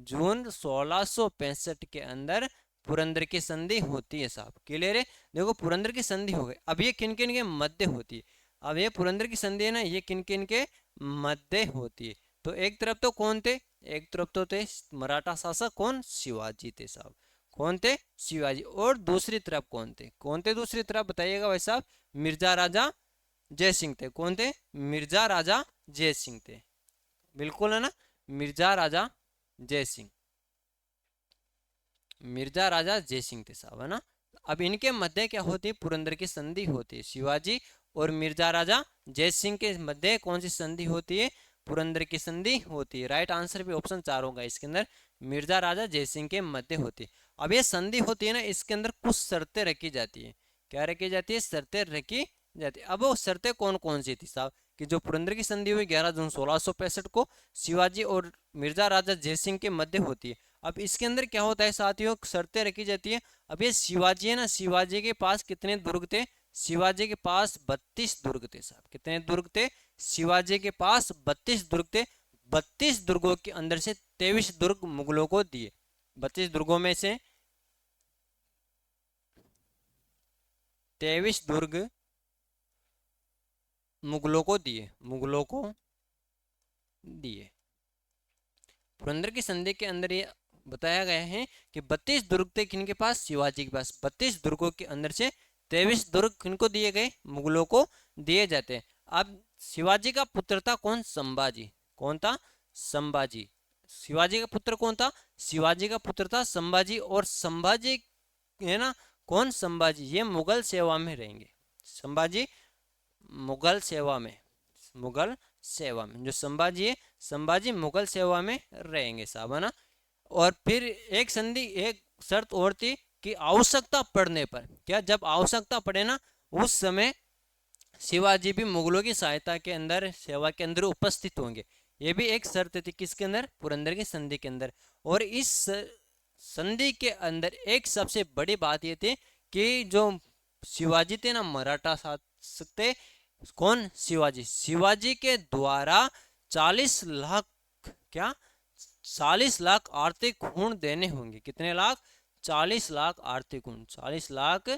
जून 1665 के अंदर पुरंदर की संधि होती है साहब। क्लियर है? देखो पुरंदर की संधि हो गई। अब ये किन किन के मध्य होती है? अब ये पुरंदर की संधि है ना, ये किन किन के मध्य होती है? तो एक तरफ तो कौन थे? एक तरफ तो थे मराठा शासक। कौन? शिवाजी थे साहब। कौन थे? शिवाजी। और दूसरी तरफ कौन थे? कौन थे दूसरी तरफ? बताइएगा भाई साहब। मिर्जा राजा जय सिंह थे। कौन थे? मिर्जा राजा जय सिंह थे। बिल्कुल है ना। मिर्जा राजा जय सिंह। मिर्जा राजा जय सिंह थे साहब, है ना। अब इनके मध्य क्या होती है? पुरंदर की संधि होती है। शिवाजी और मिर्जा राजा जय सिंह के मध्य कौन सी संधि होती है? पुरंदर की संधि होती है। राइट आंसर भी ऑप्शन 4 होगा इसके अंदर। मिर्जा राजा जय सिंह के मध्य होती है। अब ये संधि होती है ना, इसके अंदर कुछ शर्तें रखी जाती है। क्या रखी जाती है? शर्तें रखी जाती है। अब वो शर्तें कौन कौन सी थी साहब? कि जो पुरंदर की संधि हुई 11 जून 1665 को शिवाजी और मिर्जा राजा जय सिंह के मध्य होती है। अब इसके अंदर क्या होता है साथियों? शर्तें रखी जाती है। अब ये शिवाजी है ना, शिवाजी के पास कितने दुर्ग थे? शिवाजी के पास 32 दुर्ग थे साहब। कितने दुर्ग थे? शिवाजी के पास 32 दुर्ग थे। 32 दुर्गों के अंदर से 23 दुर्ग मुगलों को दिए। 32 दुर्गों में से 23 दुर्ग मुगलों को दिए। मुगलों को दिए। पुरंदर की संधि के अंदर ये बताया गया है कि 32 दुर्ग थे किनके पास? शिवाजी के पास। 32 दुर्गों के अंदर से 23 दुर्ग किनको दिए गए? मुगलों को दिए जाते हैं। अब शिवाजी का पुत्र था कौन? संभाजी। कौन था? संभाजी। शिवाजी का पुत्र कौन था? शिवाजी का पुत्र था संभाजी। और संभाजी है ना, कौन? संभाजी ये मुगल सेवा में रहेंगे। संभाजी मुगल सेवा में। मुगल सेवा में जो संभाजी है, संभाजी मुगल सेवा में रहेंगे साहब, है ना। और फिर एक संधि, एक शर्त और थी कि आवश्यकता पड़ने पर, क्या जब आवश्यकता पड़े ना उस समय शिवाजी भी मुगलों की सहायता के अंदर, सेवा के अंदर उपस्थित होंगे। ये भी एक शर्त थी किसके अंदर? पुरंदर की संधि के अंदर। और इस संधि के अंदर एक सबसे बड़ी बात ये थी कि जो शिवाजी थे ना, मराठा शासक थे, कौन? शिवाजी। शिवाजी के द्वारा 40 लाख, क्या 40 लाख आर्थिक खून देने होंगे। कितने लाख? 40 लाख आर्थिक खून। 40 लाख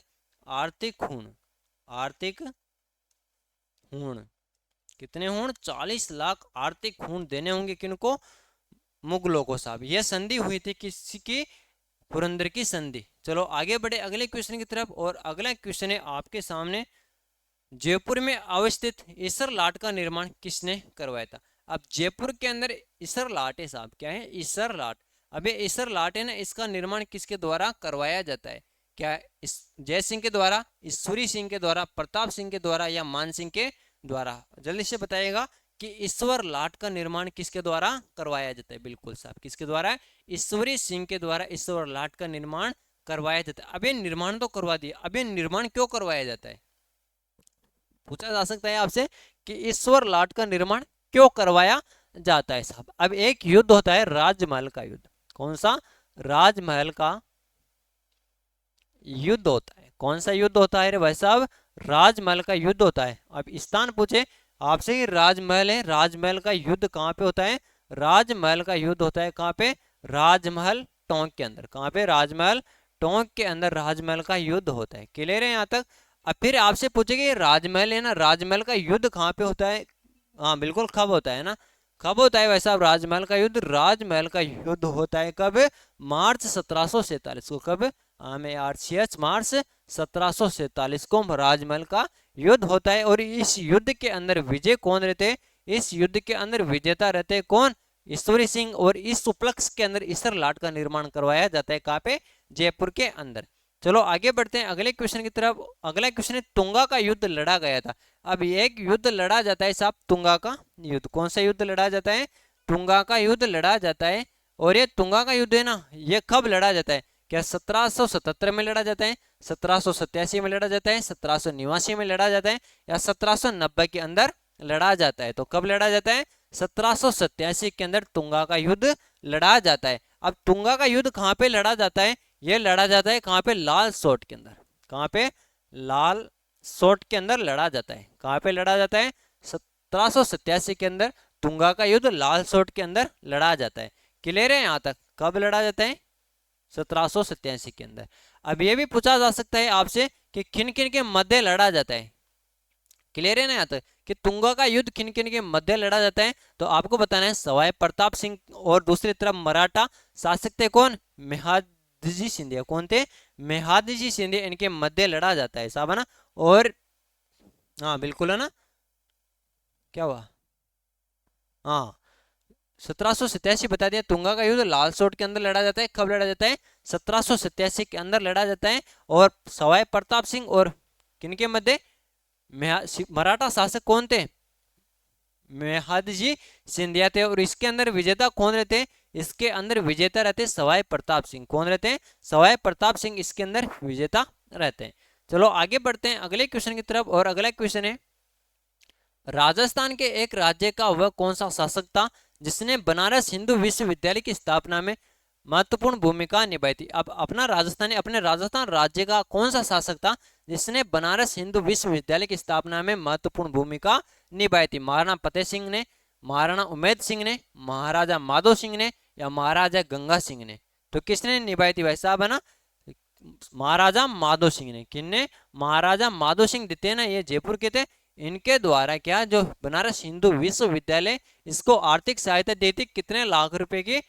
आर्थिक खून। आर्थिक खून कितने खून? 40 लाख आर्थिक खून देने होंगे। किनको? मुगलों को साहब। यह संधि हुई थी किसी की? पुरंदर की संधि। चलो आगे बढ़े अगले क्वेश्चन की तरफ। और अगला क्वेश्चन है आपके सामने, जयपुर में अवस्थित ईसर लाट का निर्माण किसने करवाया था? अब जयपुर के अंदर ईसर लाट है साहब। क्या है? ईसर लाट। अब ये ईसर लाट है ना, इसका निर्माण किसके द्वारा करवाया जाता है? क्या इस जय सिंह के द्वारा, ईश्वरी सिंह के द्वारा, प्रताप सिंह के द्वारा, या मान सिंह के द्वारा? जल्दी से बताइएगा कि ईश्वर लाट का निर्माण किसके द्वारा करवाया जाता है? बिल्कुल साहब, किसके द्वारा? ईश्वरी सिंह के द्वारा ईश्वर लाट का निर्माण करवाया जाता है। अब ये निर्माण तो करवा दिया, अब ये निर्माण क्यों करवाया जाता है? पूछा जा सकता है आपसे कि ईश्वर लाट का निर्माण क्यों करवाया जाता है साहब। अब एक युद्ध होता है राजमहल का युद्ध। कौन सा? राजमहल का युद्ध होता है। कौन सा युद्ध होता है रे भाई साहब? राजमहल का युद्ध होता है। अब स्थान पूछे आपसे कि राजमहल है, राजमहल का युद्ध कहाँ पे होता है? राजमहल का युद्ध होता है कहाँ पे? राजमहल टोंक के अंदर। कहाँ पे? राजमहल टोंक के अंदर राजमहल का युद्ध होता है। क्लियर है यहाँ तक? अब फिर आपसे पूछेंगे राजमहल है ना, राजमहल का युद्ध कहाँ पे होता है? हाँ बिल्कुल, कब होता है ना? कब होता है वैसा राजमहल का युद्ध? राजमहल का युद्ध होता है कब? मार्च 1747 को। कब? मार्च 1747 को राजमहल का युद्ध होता है। और इस युद्ध के अंदर विजय कौन रहते? इस युद्ध के अंदर विजेता रहते कौन? ईश्वरी सिंह। और इस उपलक्ष्य के अंदर ईसर लाट का निर्माण करवाया जाता है। कहाँ पे? जयपुर के अंदर। चलो आगे बढ़ते हैं अगले क्वेश्चन की तरफ। अगला क्वेश्चन है, तुंगा का युद्ध लड़ा गया था। अब एक युद्ध लड़ा जाता है साहब, तुंगा का युद्ध। कौन सा युद्ध लड़ा जाता है? तुंगा का युद्ध लड़ा जाता है। और ये तुंगा का युद्ध है ना, ये कब लड़ा जाता है? क्या 1777 में लड़ा जाता है, 1787 में लड़ा जाता है, 1789 में लड़ा जाता है, या 1790 के अंदर लड़ा जाता है? तो कब लड़ा जाता है? 1787 के अंदर तुंगा का युद्ध लड़ा जाता है। अब तुंगा का युद्ध कहाँ पे लड़ा जाता है? यह लड़ा जाता है कहाँ पे? लाल सोट के अंदर। कहाँ पे? लाल सोट के अंदर लड़ा जाता है। कहाँ पे लड़ा जाता है? 1787 के अंदर तुंगा का युद्ध लाल सोट के अंदर लड़ा जाता है। क्लियर है यहाँ तक? कब लड़ा जाता है? 1787 के अंदर। अब ये भी पूछा जा सकता है आपसे कि किन किन के मध्य लड़ा जाता है। क्लियर है ना यहाँ तक कि तुंगा का युद्ध किन किन के मध्य लड़ा जाता है? तो आपको बताना है सवाई प्रताप सिंह और दूसरी तरफ मराठा शासक थे कौन? मेहादजी सिंधिया। कौन थे? मेहादजी सिंधिया। इनके मध्य लड़ा जाता है साहब, है ना? और हाँ बिल्कुल, है ना? क्या हुआ? हाँ 1787 बता दिया। तुंगा का युद्ध लाल सोट के अंदर लड़ा जाता है। कब लड़ा जाता है? 1787 के अंदर लड़ा जाता है। और सवाई प्रताप सिंह और किनके मध्य? मराठा शासक कौन थे? मेहादजी सिंधिया थे। और इसके अंदर विजेता कौन रहते? इसके अंदर विजेता रहते सवाई प्रताप सिंह। कौन रहते हैं? सवाई प्रताप सिंह इसके अंदर विजेता रहते हैं। चलो आगे बढ़ते हैं अगले क्वेश्चन की तरफ। और अगला क्वेश्चन है, राजस्थान के एक राज्य का वह कौन सा शासक था जिसने बनारस हिंदू विश्वविद्यालय की स्थापना में महत्वपूर्ण भूमिका निभाई थी? अब अपने राजस्थान राज्य का कौन सा शासक था जिसने बनारस हिंदू विश्वविद्यालय की स्थापना में महत्वपूर्ण भूमिका निभाई थी? महाराणा फतेह सिंह ने, महाराणा उमेद सिंह ने, महाराजा माधो सिंह ने, या महाराजा गंगा सिंह ने? तो किसने निभाई थी भाई साहब, है ना? महाराजा माधो सिंह ने। किसने? महाराजा माधो सिंह द्वितीय ना, ये जयपुर के थे। इनके द्वारा क्या, जो बनारस हिंदू विश्वविद्यालय, इसको आर्थिक सहायता दी थी। कितने लाख रुपए की?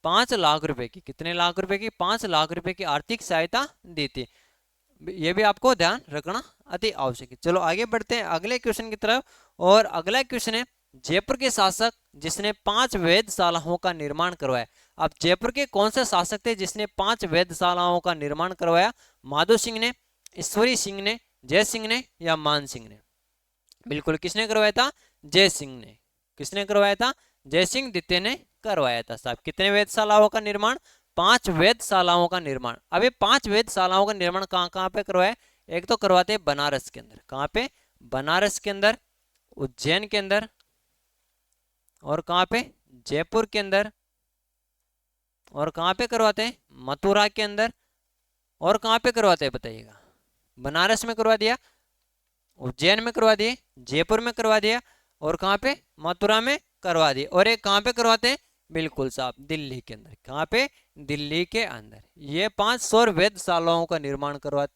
5 लाख रुपए की। कितने लाख रुपए की? 5 लाख रुपए की आर्थिक सहायता दी थी। ये भी आपको ध्यान रखना अति आवश्यक है। चलो आगे बढ़ते हैं अगले क्वेश्चन की तरफ। और अगला क्वेश्चन है, जयपुर के शासक जिसने 5 वेधशालाओं का निर्माण करवाया। अब जयपुर के कौन से शासक थे जिसने 5 वेधशालाओं का निर्माण करवाया? माधो सिंह ने, ईश्वरी सिंह ने, जय सिंह ने, या मान सिंह ने? बिल्कुल, किसने करवाया था? जय सिंह ने। किसने करवाया था? जय सिंह द्वितीय ने करवाया था साहब। कितने वेधशालाओं का निर्माण? 5 वेधशालाओं का निर्माण। अब ये 5 वेधशालाओं का निर्माण कहाँ कहाँ पे करवाया? एक तो करवाते हैं बनारस के अंदर। कहाँ पे? बनारस के अंदर, उज्जैन के अंदर, और कहाँ पे? जयपुर के अंदर। और कहाँ पे करवाते हैं? मथुरा के अंदर। और कहाँ पे करवाते हैं बताइएगा? बनारस में करवा दिया, उज्जैन में करवा दिए, जयपुर में करवा दिया, और कहाँ पे, मथुरा में करवा दिए। और एक कहाँ पे करवाते हैं, बिल्कुल साहब दिल्ली के अंदर। कहाँ पे, दिल्ली के अंदर। ये 5 सौर वेधशालाओं का निर्माण करवा,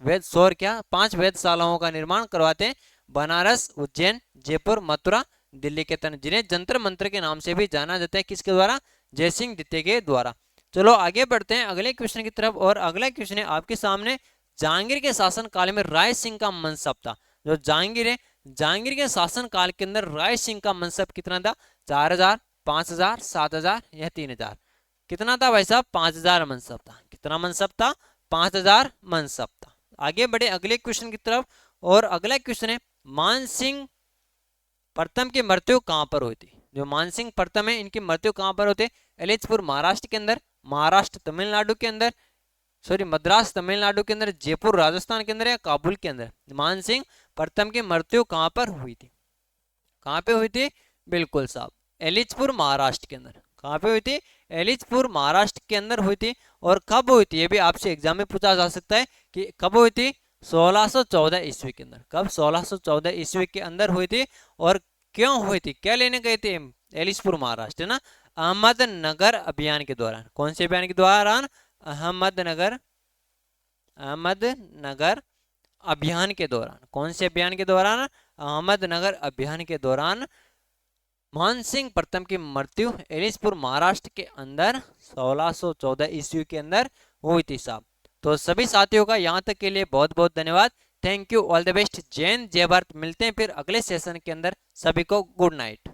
वेद सौर क्या, 5 वेधशालाओं का निर्माण करवाते हैं, बनारस, उज्जैन, जयपुर, मथुरा, दिल्ली के तन, जिन्हें जंतर मंत्र के नाम से भी जाना जाता है। किसके द्वारा, जयसिंह द्वितीय के द्वारा। चलो आगे बढ़ते हैं अगले क्वेश्चन की तरफ। और अगला क्वेश्चन है आपके सामने, जहांगीर के शासन काल में राय सिंह का मनसब था। जो जहांगीर है, जहांगीर के शासन काल के अंदर राय सिंह का मनसब कितना था, 4000, 5000, 7000 या 3000। कितना था भाई साहब, 5000 मनसब था। कितना मनसब था, 5000 मनसब था। आगे बढ़े अगले क्वेश्चन की तरफ। और अगला क्वेश्चन है, मानसिंह प्रथम की मृत्यु कहां पर हुई थी। जो मानसिंह प्रथम है, इनकी मृत्यु कहां पर होती है, एलिचपुर महाराष्ट्र के अंदर, महाराष्ट्र तमिलनाडु के अंदर, सॉरी मद्रास तमिलनाडु के अंदर, जयपुर राजस्थान के अंदर, या काबुल के अंदर। मानसिंह प्रथम की मृत्यु कहां पर हुई थी, कहां पे हुई थी, बिल्कुल साहब एलिचपुर महाराष्ट्र के अंदर। कहां पे हुई थी, एलिचपुर महाराष्ट्र के अंदर हुई थी। और कब हुई थी, ये भी आपसे एग्जाम में पूछा जा सकता है कि कब हुई थी, 1614 ईस्वी के अंदर। कब, 1614 ईस्वी के अंदर हुई थी। और क्यों हुई थी, क्या लेने गए थे एलिचपुर महाराष्ट्र, है ना, अहमदनगर अभियान के दौरान। कौन से अभियान के दौरान, अहमदनगर, अहमदनगर अभियान के दौरान। कौन से अभियान के दौरान, अहमदनगर अभियान के दौरान मानसिंह प्रथम की मृत्यु एलिचपुर महाराष्ट्र के अंदर 1614 ईस्वी के अंदर हुई थी साहब। तो सभी साथियों का यहाँ तक के लिए बहुत बहुत धन्यवाद। Thank you, all the best, जय हिंद, जय भारत। मिलते हैं फिर अगले सेशन के अंदर। सभी को गुड नाइट।